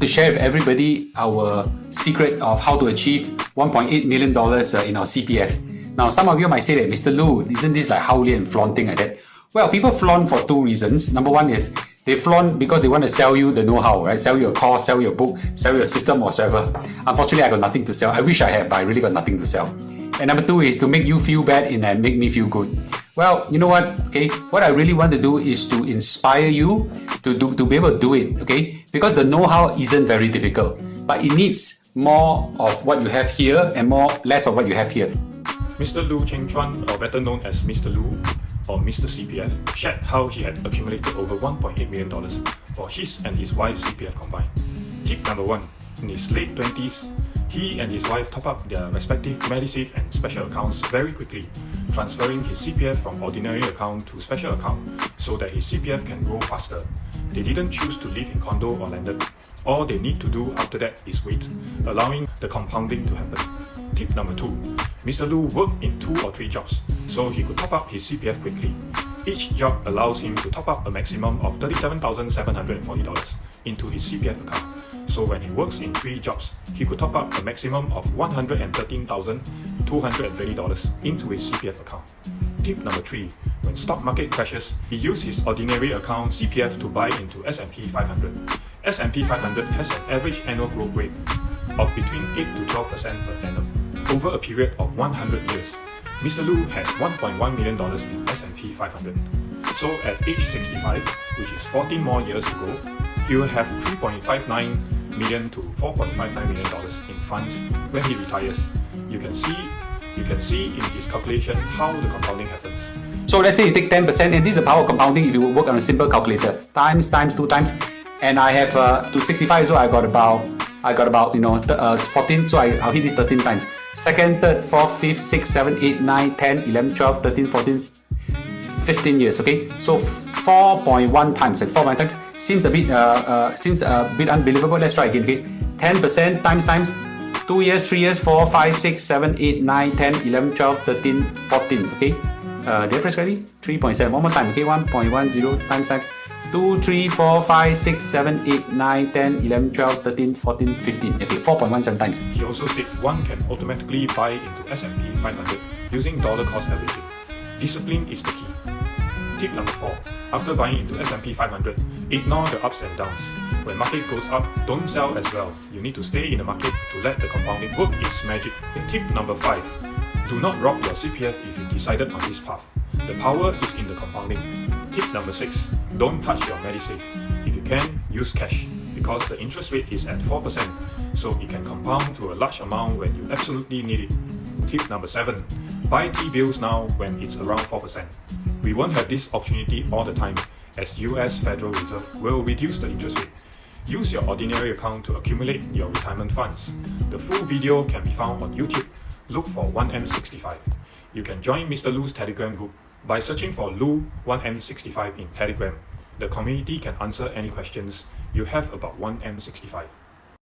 to share with everybody our secret of how to achieve $1.8 million in our CPF. Now, some of you might say that, Mr. Loo, isn't this like howling and flaunting like that? Well, people flaunt for two reasons. Number one is they flaunt because they want to sell you the know-how, right? Sell you a course, sell you a book, sell you a system or whatever. Unfortunately, I got nothing to sell. I wish I had, but I really got nothing to sell. And number two is to make you feel bad and make me feel good. Well, you know what? Okay, what I really want to do is to inspire you to be able to do it. Okay, because the know-how isn't very difficult, but it needs more of what you have here and less of what you have here. Mr. Loo Cheng Chuan, or better known as Mr. Loo, or Mr CPF, shared how he had accumulated over $1.8 million for his and his wife's CPF combined. Tip number 1. In his late 20s, he and his wife top up their respective medisave and special accounts very quickly, transferring his CPF from ordinary account to special account so that his CPF can grow faster. They didn't choose to live in condo or landed. All they need to do after that is wait, allowing the compounding to happen. Tip number 2. Mr. Loo worked in 2 or 3 jobs, so he could top up his CPF quickly. Each job allows him to top up a maximum of $37,740 into his CPF account. So when he works in 3 jobs, he could top up a maximum of $113,220 into his CPF account. Tip number 3. When stock market crashes, he used his ordinary account CPF to buy into S&P 500. S&P 500 has an average annual growth rate of between 8 to 12% per annum over a period of 100 years. Mr. Loo has $1.1 million in S&P 500. So at age 65, which is 14 more years to go, he will have $3.59 million to $4.59 million in funds when he retires. You can see in his calculation how the compounding happens. So let's say you take 10%, and this is the power of compounding if you work on a simple calculator. Times 2 times. And I have to 65 years old, I got about 14, so I'll hit this 13 times. Second, third, fourth, fifth, sixth, 7, 8, 9, 10, 11, 12, 13, 14, 15 years, okay? So 4.1 times, and 4.1 times seems a bit unbelievable. Let's try again, okay? 10% times 2 years, 3 years, 4, 5, 6, 7, 8, 9, 10, 11, 12, 13, 14, okay? Did I press correctly? 3.7, one more time, okay? 1.10 times 2, 3, 4, 5, 6, 7, 8, 9, 10, 11, 12, 13, 14, 15. Okay, 4.17 times. He also said one can automatically buy into S&P 500 using dollar cost averaging. Discipline is the key. Tip number 4. After buying into S&P 500, ignore the ups and downs. When market goes up, don't sell as well. You need to stay in the market to let the compounding work its magic. Tip number 5. Do not rock your CPF if you decided on this path. The power is in the compounding. Tip number 6. Don't touch your medisave. If you can, use cash, because the interest rate is at 4%, so it can compound to a large amount when you absolutely need it. Tip number 7. Buy T-bills now when it's around 4%. We won't have this opportunity all the time, as US Federal Reserve will reduce the interest rate. Use your ordinary account to accumulate your retirement funds. The full video can be found on YouTube. Look for 1M65. You can join Mr. Loo's Telegram group by searching for Loo 1M65 in Telegram. The community can answer any questions you have about 1M65.